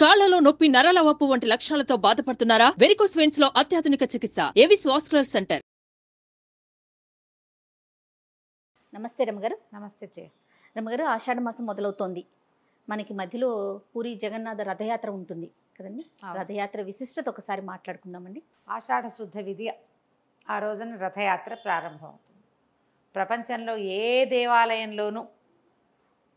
కాళ్లలో నొప్పి, నరాల వాపు వంటి లక్షణాలతో బాధపడుతున్నారా? వెరికోస్ వెయిన్స్ లో అత్యాధునిక చికిత్స ఏవిస్ వాస్కులర్ సెంటర్. నమస్తే రమగారు. నమస్తే చే రమగారు, ఆషాఢ మాసం మొదలవుతోంది. మనకి మధ్యలో పూరి జగన్నాథ రథయాత్ర ఉంటుంది కదండి. రథయాత్ర విశిష్టత ఒకసారి మాట్లాడుకుందామండి. ఆషాఢ శుద్ధ విధియ ఆ రోజున రథయాత్ర ప్రారంభమవుతుంది. ప్రపంచంలో ఏ దేవాలయంలోనూ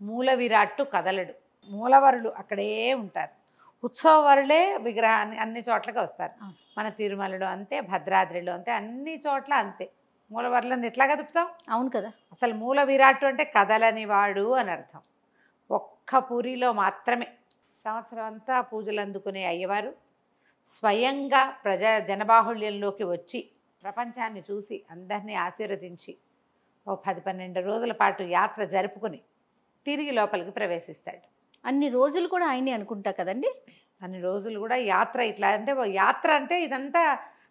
మూల విరాట్టు కదలడు, మూలవరులు అక్కడే ఉంటారు. ఉత్సవవరులే విగ్రహాన్ని అన్ని చోట్లకి వస్తారు. మన తిరుమలలో అంతే, భద్రాద్రిలో అంతే, అన్ని చోట్ల అంతే. మూలవరులను ఎట్లా కదుపుతాం? అవును కదా. అసలు మూల విరాట్టు అంటే కదలని వాడు అని అర్థం. ఒక్క పూరిలో మాత్రమే సంవత్సరం అంతా పూజలు అందుకునే అయ్యవారు స్వయంగా జనబాహుళ్యంలోకి వచ్చి ప్రపంచాన్ని చూసి అందరినీ ఆశీర్వదించి ఓ 10-12 రోజుల పాటు యాత్ర జరుపుకుని తిరిగి లోపలికి ప్రవేశిస్తాడు. అన్ని రోజులు కూడా ఆయనే అనుకుంటా కదండి. అన్ని రోజులు కూడా యాత్ర ఇట్లా అంటే, యాత్ర అంటే ఇదంతా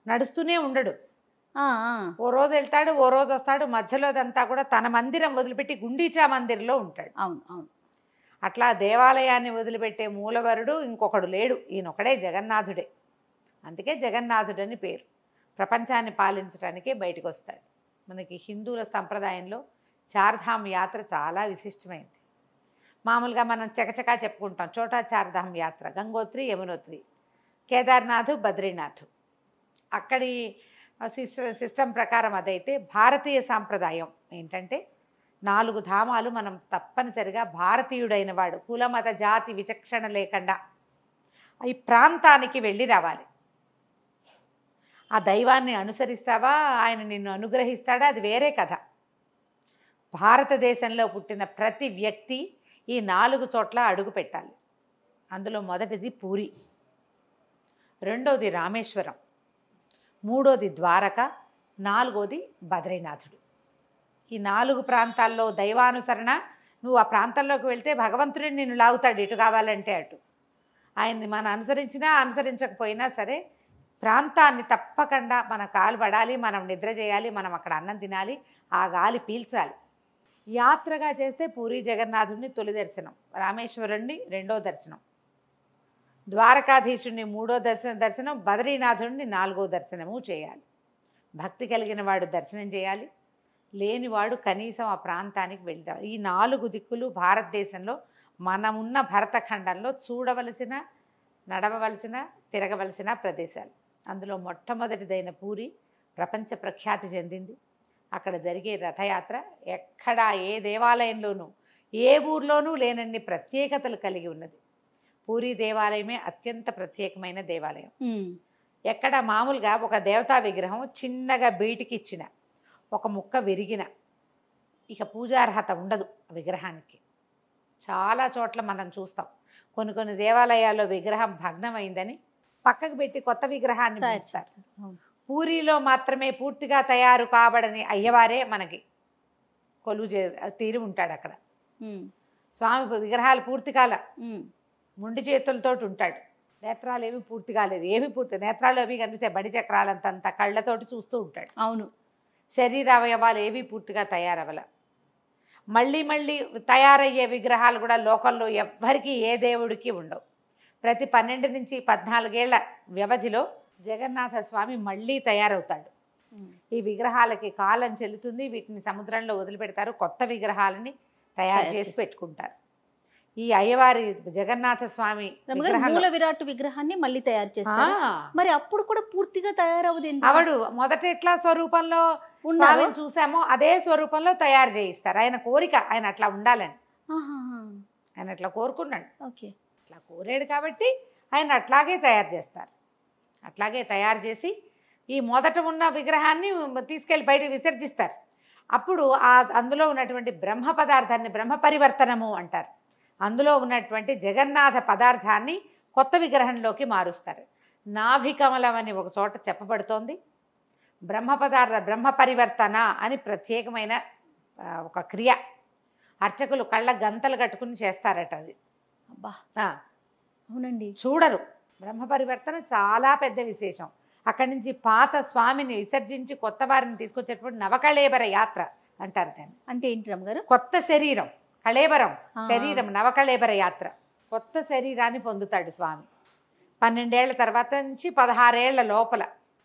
నడుస్తూనే ఉండడు. ఓ రోజు వెళ్తాడు, ఓ రోజు వస్తాడు. మధ్యలోదంతా కూడా తన మందిరం వదిలిపెట్టి గుండీచా మందిర్లో ఉంటాడు. అవును అవును. అట్లా దేవాలయాన్ని వదిలిపెట్టే మూలవరుడు ఇంకొకడు లేడు. ఈయనొకడే జగన్నాథుడే. అందుకే జగన్నాథుడని పేరు. ప్రపంచాన్ని పాలించడానికే బయటకు వస్తాడు. మనకి హిందువుల సంప్రదాయంలో చార్ధామ్ యాత్ర చాలా విశిష్టమైంది. మామూలుగా మనం చకచకా చెప్పుకుంటాం. చోటా చార్ధామ్ యాత్ర గంగోత్రి, యమునోత్రి, కేదార్నాథ్, బద్రీనాథ్. అక్కడి సిస్టమ్ ప్రకారం అదైతే భారతీయ సాంప్రదాయం ఏంటంటే 4 ధామాలు మనం తప్పనిసరిగా భారతీయుడైన వాడు కులమత జాతి విచక్షణ లేకుండా ఈ ప్రాంతానికి వెళ్ళి రావాలి. ఆ దైవాన్ని అనుసరిస్తావా, ఆయన నిన్ను అనుగ్రహిస్తాడా, అది వేరే కథ. భారతదేశంలో పుట్టిన ప్రతి వ్యక్తి ఈ 4 చోట్ల అడుగు పెట్టాలి. అందులో మొదటిది పూరి, రెండోది రామేశ్వరం, మూడోది ద్వారక, 4వది బద్రీనాథుడు. ఈ 4 ప్రాంతాల్లో దైవానుసరణ. నువ్వు ఆ ప్రాంతంలోకి వెళ్తే భగవంతుడిని నిన్ను లాగుతాడు, ఇటు కావాలంటే అటు. ఆయన్ని మనం అనుసరించినా అనుసరించకపోయినా సరే ప్రాంతాన్ని తప్పకుండా మన కాలు పడాలి, మనం నిద్ర చేయాలి, మనం అక్కడ అన్నం తినాలి, ఆ గాలి పీల్చాలి. యాత్రగా చేస్తే పూరి జగన్నాథుడిని తొలి దర్శనం, రామేశ్వరుణ్ణి రెండో దర్శనం, ద్వారకాధీశుడిని మూడో దర్శనం, బద్రీనాథుడిని 4వ దర్శనము చేయాలి. భక్తి కలిగిన వాడు దర్శనం చేయాలి, లేనివాడు కనీసం ఆ ప్రాంతానికి వెళ్తాడు. ఈ 4 దిక్కులు భారతదేశంలో మనమున్న భరతఖండంలో చూడవలసిన, నడవవలసిన, తిరగవలసిన ప్రదేశాలు. అందులో మొట్టమొదటిదైన పూరి ప్రపంచ ప్రఖ్యాతి చెందింది. అక్కడ జరిగే రథయాత్ర ఎక్కడా ఏ దేవాలయంలోనూ ఏ ఊర్లోనూ లేనన్ని ప్రత్యేకతలు కలిగి ఉన్నది. పూరి దేవాలయమే అత్యంత ప్రత్యేకమైన దేవాలయం. ఎక్కడ మామూలుగా ఒక దేవతా విగ్రహం చిన్నగా బయటికిచ్చిన ఒక ముక్క విరిగిన ఇక పూజార్హత ఉండదు విగ్రహానికి. చాలా చోట్ల మనం చూస్తాం. కొన్ని దేవాలయాల్లో విగ్రహం భగ్నమైందని పక్కకు పెట్టి కొత్త విగ్రహాన్ని చేస్తారు. పూరిలో మాత్రమే పూర్తిగా తయారు కాబడని అయ్యవారే మనకి కొలువు తీరి ఉంటాడు అక్కడ. స్వామి విగ్రహాలు పూర్తి కాల ముండి చేతులతో ఉంటాడు. నేత్రాలు ఏమి పూర్తి కాలేదు, ఏమి పూర్తి నేత్రాలు అవి కనిపిస్తే బడి చక్రాలంతంత కళ్ళతోటి చూస్తూ ఉంటాడు. అవును. శరీర అవయవాలు ఏవి పూర్తిగా తయారవల. మళ్ళీ తయారయ్యే విగ్రహాలు కూడా లోకంలో ఎవ్వరికీ ఏ దేవుడికి ఉండవు. ప్రతి 12 నుంచి 14 ఏళ్ల వ్యవధిలో జగన్నాథ స్వామి మళ్ళీ తయారవుతాడు. ఈ విగ్రహాలకి కాలం చెల్లుతుంది, వీటిని సముద్రంలో వదిలిపెడతారు, కొత్త విగ్రహాలని తయారు చేసి పెట్టుకుంటారు. ఈ అయ్యవారి జగన్నాథ స్వామి మూల విరాట్ విగ్రహాన్ని మళ్ళీ తయారు చేస్తారు. మరి అప్పుడు కూడా పూర్తిగా తయారవదు. అవడు మొదట ఎట్లా స్వరూపంలో స్వామిని చూసామో అదే స్వరూపంలో తయారు చేయిస్తారు. ఆయన కోరిక, ఆయన అట్లా ఉండాలని ఆయన అట్లా కోరుకున్నాడు. ఓకే, అట్లా కోరాడు కాబట్టి ఆయన అట్లాగే తయారు చేస్తారు. అట్లాగే తయారు చేసి ఈ మొదట ఉన్న విగ్రహాన్ని తీసుకెళ్ళి బయటకు విసర్జిస్తారు. అప్పుడు అందులో ఉన్నటువంటి బ్రహ్మ పదార్థాన్ని బ్రహ్మ పరివర్తనము అంటారు. అందులో ఉన్నటువంటి జగన్నాథ పదార్థాన్ని కొత్త విగ్రహంలోకి మారుస్తారు. నాభికమలం అని ఒక చోట చెప్పబడుతోంది. బ్రహ్మ పరివర్తన అని ప్రత్యేకమైన ఒక క్రియ. అర్చకులు కళ్ళ గంతలు కట్టుకుని చేస్తారట అది. అబ్బా, అవునండి. చూడరు. బ్రహ్మ పరివర్తన చాలా పెద్ద విశేషం. అక్కడి నుంచి పాత స్వామిని విసర్జించి కొత్త వారిని తీసుకొచ్చేటప్పుడు నవకళేబర యాత్ర అంటారు దాన్ని. అంటే ఏంటి రమ్మగారు? కొత్త శరీరం, కళేబరం శరీరం, నవకళేబర యాత్ర. కొత్త శరీరాన్ని పొందుతాడు స్వామి. 12 ఏళ్ల తర్వాత నుంచి 16 ఏళ్ల లోపల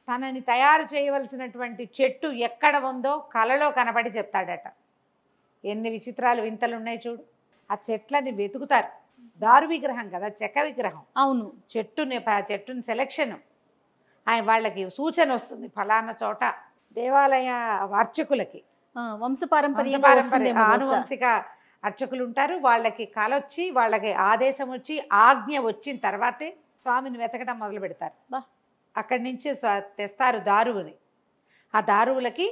తనని తయారు చేయవలసినటువంటి చెట్టు ఎక్కడ ఉందో కలలో కనబడి చెప్తాడట. ఎన్ని విచిత్రాలు వింతలు ఉన్నాయి చూడు. ఆ చెట్లని వెతుకుతారు. దారు విగ్రహం కదా, చెక్క విగ్రహం. అవును. చెట్టుని సెలక్షన్ ఆయన వాళ్ళకి సూచన వస్తుంది. ఫలానా చోట దేవాలయ అర్చకులకి ఆనువంశిక అర్చకులు ఉంటారు. వాళ్ళకి కలొచ్చి వాళ్ళకి ఆదేశం వచ్చి ఆజ్ఞ వచ్చిన తర్వాతే స్వామిని వెతకడం మొదలు పెడతారు. అక్కడి నుంచి తెస్తారు దారువుని. ఆ దారువులకి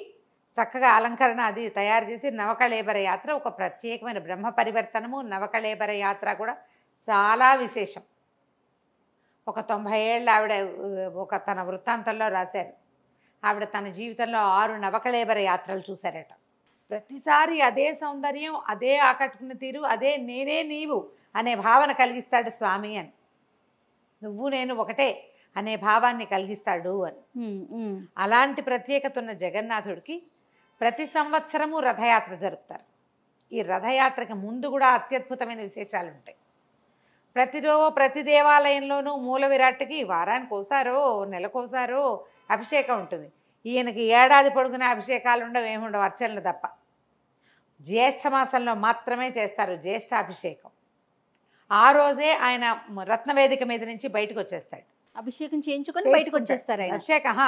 చక్కగా అలంకరణ అది తయారు చేసి నవకళేబర యాత్ర, ఒక ప్రత్యేకమైన బ్రహ్మ పరివర్తనము. నవకళేబర యాత్ర కూడా చాలా విశేషం. ఒక 90 ఏళ్ళ ఆవిడ తన వృత్తాంతంలో రాశారు. ఆవిడ తన జీవితంలో 6 నవకళేబర యాత్రలు చూశారట. ప్రతిసారి అదే సౌందర్యం, అదే ఆకట్టుకున్న తీరు, అదే నేనే నీవు అనే భావన కలిగిస్తాడు స్వామి అని. నువ్వు నేను ఒకటే అనే భావాన్ని కలిగిస్తాడు అని. అలాంటి ప్రత్యేకత ఉన్న జగన్నాథుడికి ప్రతి సంవత్సరము రథయాత్ర జరుపుతారు. ఈ రథయాత్రకి ముందు కూడా అత్యద్భుతమైన విశేషాలు ఉంటాయి. ప్రతి దేవాలయంలోనూ మూల విరాట్కి వారానికి ఒకసారో నెలకోసారో అభిషేకం ఉంటుంది. ఈయనకి ఏడాది పొడుగున అభిషేకాలు ఉండవు, ఏముండవు, అర్చనలు తప్ప. జ్యేష్ఠ మాసంలో మాత్రమే చేస్తారు జ్యేష్ఠాభిషేకం. ఆ రోజే ఆయన రత్నవేదిక మీద నుంచి బయటకు వచ్చేస్తాడు. అభిషేకం చేయించుకొని బయటకు వచ్చేస్తారు. అభిషేకం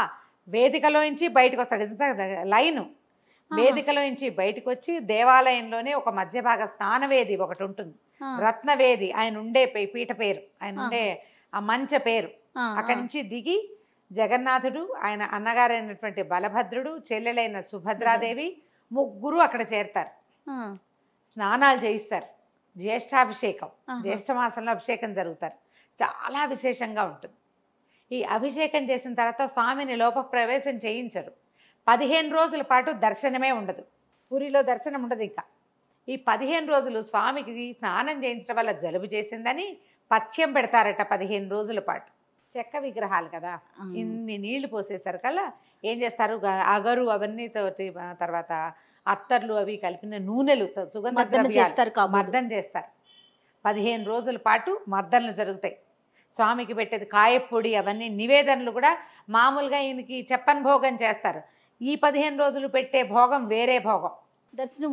వేదికలో నుంచి బయటకు వస్తాడు. ఇంత లైను వేదికలో నుంచి బయటకు వచ్చి దేవాలయంలోనే ఒక మధ్య భాగ స్నానవేది ఒకటి ఉంటుంది, రత్నవేది. ఆయన ఉండే పీఠ పేరు, ఆయన ఉండే ఆ మంచ పేరు. అక్కడి నుంచి దిగి జగన్నాథుడు, ఆయన అన్నగారైనటువంటి బలభద్రుడు, చెల్లెలైన సుభద్రాదేవి ముగ్గురు అక్కడ చేరతారు. స్నానాలు చేయిస్తారు. జ్యేష్ఠాభిషేకం, జ్యేష్ఠ మాసంలో అభిషేకం జరుగుతారు. చాలా విశేషంగా ఉంటుంది. ఈ అభిషేకం చేసిన తర్వాత స్వామిని లోప ప్రవేశం చేయించరు. 15 రోజుల పాటు దర్శనమే ఉండదు. పూరిలో దర్శనం ఉండదు. ఇంకా ఈ 15 రోజులు స్వామికి స్నానం చేయించడం వల్ల జలుబు చేసిందని పథ్యం పెడతారట. 15 రోజుల పాటు చెక్క విగ్రహాలు కదా, ఇన్ని నీళ్లు పోసేసారు కల్లా ఏం చేస్తారు, అగరు అవన్నీ తోటి, తర్వాత అత్తర్లు అవి కలిపిన నూనెలు, సుగంధ ద్రవ్యాలు మర్దన చేస్తారు. 15 రోజుల పాటు మర్దనలు జరుగుతాయి. స్వామికి పెట్టేది కాయపొడి అవన్నీ నివేదనలు కూడా మామూలుగా ఈయనకి చెప్పని భోగం చేస్తారు. ఈ 15 రోజులు పెట్టే భోగం వేరే భోగం. దర్శనం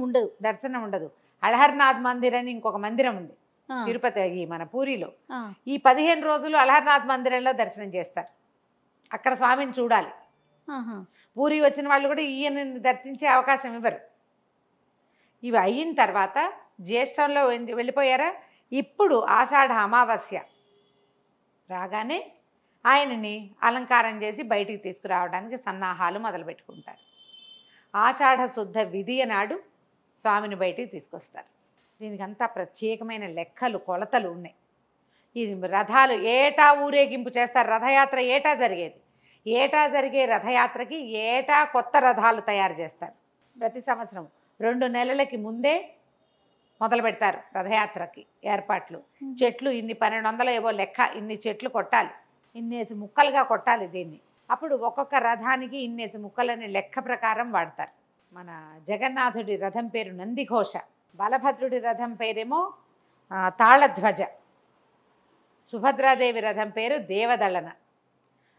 ఉండదు. అలహర్నాథ్ మందిర్ అని ఇంకొక మందిరం ఉంది తిరుపతి మన పూరిలో. ఈ 15 రోజులు అలహర్నాథ్ మందిరంలో దర్శనం చేస్తారు. అక్కడ స్వామిని చూడాలి. పూరి వచ్చిన వాళ్ళు కూడా ఈయనని దర్శించే అవకాశం ఇవ్వరు. ఇవి అయిన తర్వాత జ్యేష్ఠంలో వెళ్ళిపోయారా, ఇప్పుడు ఆషాఢ అమావాస్య రాగానే ఆయనని అలంకారం చేసి బయటికి తీసుకురావడానికి సన్నాహాలు మొదలుపెట్టుకుంటారు. ఆషాఢ శుద్ధ విధియ నాడు స్వామిని బయటికి తీసుకొస్తారు. దీనికంతా ప్రత్యేకమైన లెక్కలు కొలతలు ఉన్నాయి. ఈ రథాలు ఏటా ఊరేగింపు చేస్తారు. రథయాత్ర ఏటా జరిగేది. ఏటా జరిగే రథయాత్రకి ఏటా కొత్త రథాలు తయారు చేస్తారు. ప్రతి సంవత్సరం 2 నెలలకి ముందే మొదలు పెడతారు రథయాత్రకి ఏర్పాట్లు. చెట్లు ఇన్ని 1200 ఏవో లెక్క, ఇన్ని చెట్లు కొట్టాలి, ఇన్నేసి ముక్కలుగా కొట్టాలి దీన్ని. అప్పుడు ఒక్కొక్క రథానికి ఇన్నేసి ముక్కలని లెక్క ప్రకారం వాడతారు. మన జగన్నాథుడి రథం పేరు నందిఘోష, బలభద్రుడి రథం పేరేమో తాళధ్వజ, సుభద్రాదేవి రథం పేరు దేవదళన.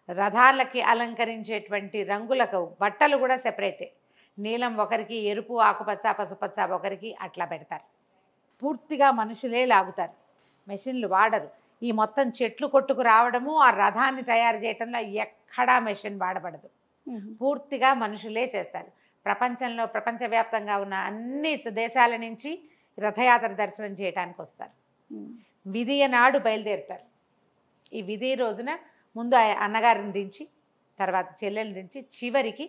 రథాలకి అలంకరించేటువంటి రంగులకు బట్టలు కూడా సెపరేటే. నీలం ఒకరికి, ఎరుపు, ఆకుపచ్చ, పసుపచ్చ ఒకరికి, అట్లా పెడతారు. పూర్తిగా మనుషులే లాగుతారు, మెషిన్లు వాడరు. ఈ మొత్తం చెట్లు కొట్టుకు రావడము, ఆ రథాన్ని తయారు చేయటంలో ఎక్కడా మెషిన్ వాడబడదు. పూర్తిగా మనుషులే చేస్తారు. ప్రపంచవ్యాప్తంగా ఉన్న అన్ని దేశాల నుంచి రథయాత్ర దర్శనం చేయడానికి వస్తారు. విధియ నాడు బయలుదేరుతారు. ఈ విధి రోజున ముందు అన్నగారిని దించి, తర్వాత చెల్లెల్ని దించి, చివరికి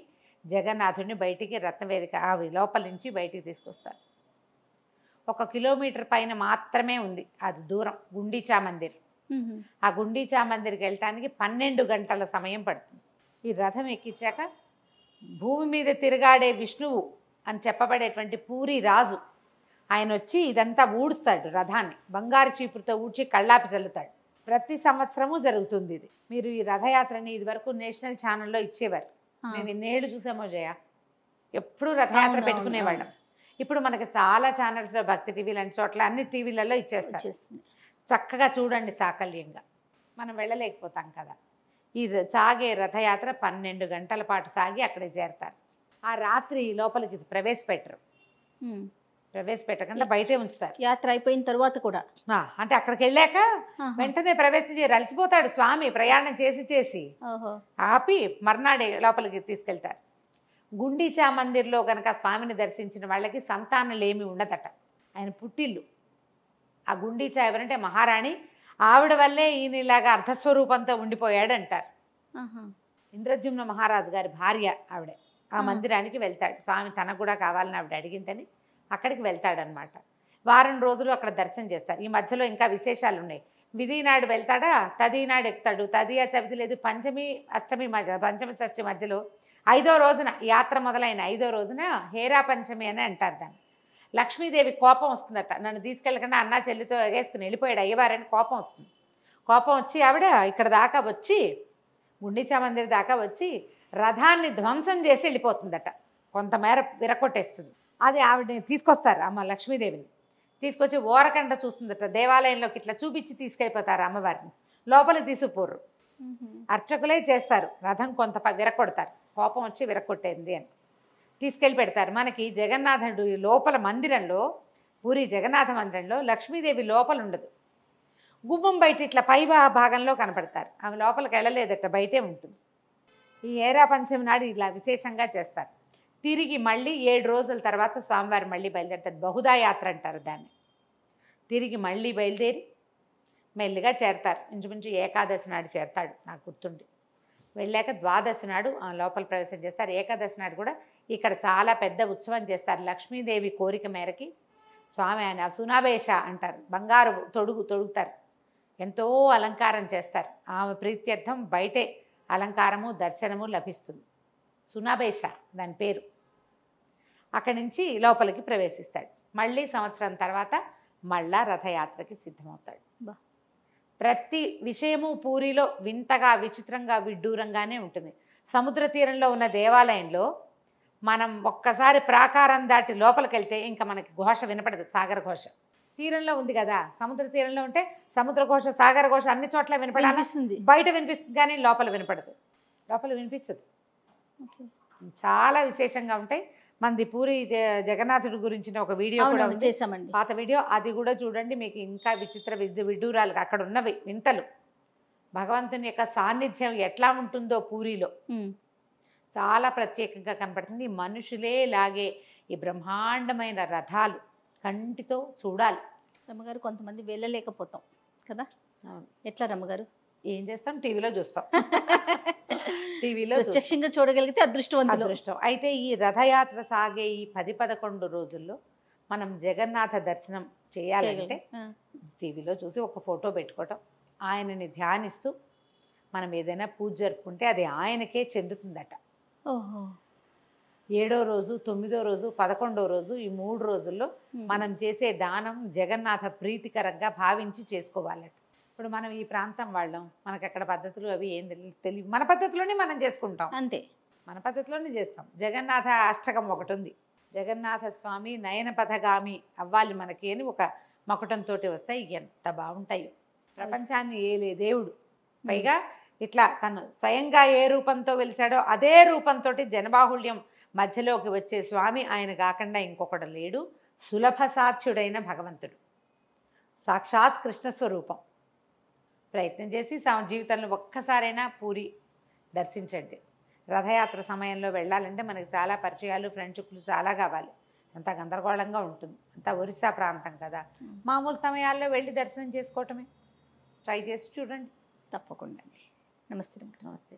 జగన్నాథుడిని బయటికి రత్నవేదిక లోపల నుంచి బయటికి తీసుకొస్తారు. 1 కిలోమీటర్ పైన మాత్రమే ఉంది అది దూరం, గుండీచా మందిర్. ఆ గుండీచా మందిర్కి వెళ్ళటానికి 12 గంటల సమయం పడుతుంది. ఈ రథం ఎక్కించాక భూమి మీద తిరగాడే విష్ణువు అని చెప్పబడేటువంటి పూరి రాజు ఆయన వచ్చి ఇదంతా ఊడుస్తాడు. రథాన్ని బంగారు చీపురుతో ఊడ్చి కళ్ళాపి చల్లుతాడు. ప్రతి సంవత్సరము జరుగుతుంది ఇది. మీరు ఈ రథయాత్రని ఇదివరకు నేషనల్ ఛానల్లో ఇచ్చేవారు. మేము ఇన్నేళ్ళు చూసామో జయ, ఎప్పుడు రథయాత్ర పెట్టుకునేవాళ్ళం. ఇప్పుడు మనకి చాలా ఛానల్స్లో, భక్తి టీవీ లాంటి చోట్ల అన్ని టీవీలలో ఇచ్చేస్తారు. చక్కగా చూడండి సాకల్యంగా. మనం వెళ్ళలేకపోతాం కదా. ఈ సాగే రథయాత్ర 12 గంటల పాటు సాగి అక్కడికి చేరతారు. ఆ రాత్రి లోపలికి ప్రవేశపెట్టరు. ప్రవేశపెట్టకుండా బయటే ఉంచుతారు. యాత్ర అయిపోయిన తర్వాత కూడా అంటే అక్కడికి వెళ్ళాక వెంటనే ప్రవేశం అలసిపోతాడు స్వామి ప్రయాణం చేసి ఆపి మర్నాడే లోపలికి తీసుకెళ్తారు. గుండీచా మందిర్లో కనుక స్వామిని దర్శించిన వాళ్ళకి సంతానలేమి ఉండదట. ఆయన పుట్టిల్లు. ఆ గుండీచా ఎవరంటే మహారాణి. ఆవిడ వల్లే ఈయన ఇలాగా అర్ధస్వరూపంతో ఉండిపోయాడు అంటారు. ఇంద్రద్యుమ్న మహారాజు గారి భార్య ఆవిడ. ఆ మందిరానికి వెళ్తాడు స్వామి. తనకు కూడా కావాలని ఆవిడ అడిగిందని అక్కడికి వెళ్తాడనమాట. వారం రోజులు అక్కడ దర్శనం చేస్తారు. ఈ మధ్యలో ఇంకా విశేషాలు ఉన్నాయి. విధి నాడు వెళ్తాడా, తది నాడు ఎక్కుతాడు. తదియా చవితి లేదు, పంచమి అష్టమి మధ్య, పంచమి షష్ఠి మధ్యలో 5వ రోజున యాత్ర మొదలైన 5వ రోజున హేరా పంచమి అని అంటారు దాన్ని. లక్ష్మీదేవి కోపం వస్తుందట. నన్ను తీసుకెళ్ళకుండా అన్నా చెల్లితో ఎగేసుకుని వెళ్ళిపోయాడు అయ్యవారని కోపం వస్తుంది. కోపం వచ్చి ఆవిడ ఇక్కడ దాకా వచ్చి గుండీచా మందిర్ దాకా వచ్చి రథాన్ని ధ్వంసం చేసి వెళ్ళిపోతుందట. కొంతమేర విరకొట్టేస్తుంది. అది ఆవిడని తీసుకొస్తారు అమ్మ లక్ష్మీదేవిని. తీసుకొచ్చి ఓరకంట చూస్తుందట. దేవాలయంలోకి ఇట్లా చూపించి తీసుకెళ్ళిపోతారు అమ్మవారిని. లోపలికి తీసుకుపోరు. అర్చకులే చేస్తారు. రథం కొంత విరకొడతారు. కోపం వచ్చి విరకొట్టేంది అని తీసుకెళ్ళి పెడతారు. మనకి జగన్నాథుడు లోపల మందిరంలో, పూరి జగన్నాథ మందిరంలో లక్ష్మీదేవి లోపల ఉండదు. గుమ్మం బయట ఇట్లా పై భాగంలో కనపడతారు. ఆమె లోపలికి వెళ్ళలేదట, బయటే ఉంటుంది. ఈ ఏరా పంచమి నాడు ఇలా విశేషంగా చేస్తారు. తిరిగి మళ్ళీ 7 రోజుల తర్వాత స్వామివారు మళ్ళీ బయలుదేరుతారు. బహుదా యాత్ర అంటారు దాన్ని. తిరిగి మళ్ళీ బయలుదేరి మెల్లిగా చేరతారు. ఇంచుమించు ఏకాదశి నాడు చేరతాడు నాకు గుర్తుండి. వెళ్ళాక ద్వాదశి నాడు లోపల ప్రవేశం చేస్తారు. ఏకాదశి నాడు కూడా ఇక్కడ చాలా పెద్ద ఉత్సవం చేస్తారు. లక్ష్మీదేవి కోరిక మేరకి స్వామి ఆయన సునాభేష అంటారు. బంగారు తొడుగుతారు. ఎంతో అలంకారం చేస్తారు. ఆమె ప్రీత్యర్థం బయటే అలంకారము దర్శనము లభిస్తుంది. సునాభేష దాని పేరు. అక్కడి నుంచి లోపలికి ప్రవేశిస్తాడు. మళ్ళీ సంవత్సరం తర్వాత మళ్ళా రథయాత్రకి సిద్ధమవుతాడు. ప్రతి విషయము పూరిలో వింతగా విచిత్రంగా విడ్డూరంగానే ఉంటుంది. సముద్ర తీరంలో ఉన్న దేవాలయంలో మనం ఒక్కసారి ప్రాకారం దాటి లోపలికి వెళ్తే ఇంకా మనకి ఘోష వినపడదు. సాగర ఘోష తీరంలో ఉంది కదా. సముద్ర తీరంలో ఉంటే సముద్ర ఘోష సాగర ఘోష అన్ని చోట్ల వినపడాలి. బయట వినిపిస్తుంది కానీ లోపల వినపడదు. లోపల వినిపించదు. చాలా విశేషంగా ఉంటాయి. మనది పూరి జగన్నాథుడి గురించిన ఒక వీడియో కూడా చేసామండి, పాత వీడియో. అది కూడా చూడండి. మీకు ఇంకా విచిత్ర విడ్డూరాలు అక్కడ ఉన్నవి వింతలు. భగవంతుని యొక్క సాన్నిధ్యం ఎట్లా ఉంటుందో పూరిలో చాలా ప్రత్యేకంగా కనపడుతుంది. మనుషులే లాగే ఈ బ్రహ్మాండమైన రథాలు కంటితో చూడాలి. రమ్మగారు కొంతమంది వెళ్ళలేకపోతాం కదా. ఎట్లా రమ్మగారు? ఏం చేస్తాం, టీవీలో చూస్తాం. టీవీలో ప్రత్యక్షంగా చూడగలిగితే అదృష్టం. అయితే ఈ రథయాత్ర సాగే ఈ 10-11 రోజుల్లో మనం జగన్నాథ దర్శనం చేయాలంటే టీవీలో చూసి ఒక ఫోటో పెట్టుకోవటం, ఆయనని ధ్యానిస్తూ మనం ఏదైనా పూజ జరుపుకుంటే అది ఆయనకే చెందుతుందట. ఓహో. 7వ రోజు, 9వ రోజు, 11వ రోజు ఈ 3 రోజుల్లో మనం చేసే దానం జగన్నాథ ప్రీతికరంగా భావించి చేసుకోవాలట. ఇప్పుడు మనం ఈ ప్రాంతం వాళ్ళం, మనకు అక్కడ పద్ధతులు అవి ఏం తెలియదు. మన పద్ధతిలోనే మనం చేసుకుంటాం. అంతే, మన పద్ధతిలోనే చేస్తాం. జగన్నాథ అష్టకం ఒకటి ఉంది. జగన్నాథ స్వామి నయన పథగామి అవ్వాలి మనకి అని ఒక మకుటంతో వస్తాయి. ఎంత బాగుంటాయో. ప్రపంచాన్ని ఏలే దేవుడు. పైగా ఇట్లా తను స్వయంగా ఏ రూపంతో వెలిసాడో అదే రూపంతో జనబాహుళ్యం మధ్యలోకి వచ్చే స్వామి ఆయన కాకుండా ఇంకొకడు లేడు. సులభ సాధ్యుడైన భగవంతుడు, సాక్షాత్ కృష్ణ స్వరూపం. ప్రయత్నం చేసి జీవితంలో ఒక్కసారైనా పూరి దర్శించండి. రథయాత్ర సమయంలో వెళ్ళాలంటే మనకి చాలా పరిచయాలు, ఫ్రెండ్షిప్లు చాలా కావాలి. అంత గందరగోళంగా ఉంటుంది. అంతా ఒరిస్సా ప్రాంతం కదా. మామూలు సమయాల్లో వెళ్ళి దర్శనం చేసుకోవటమే. ట్రై చేసి చూడండి. తప్పకుండా. నమస్తే. నమస్తే.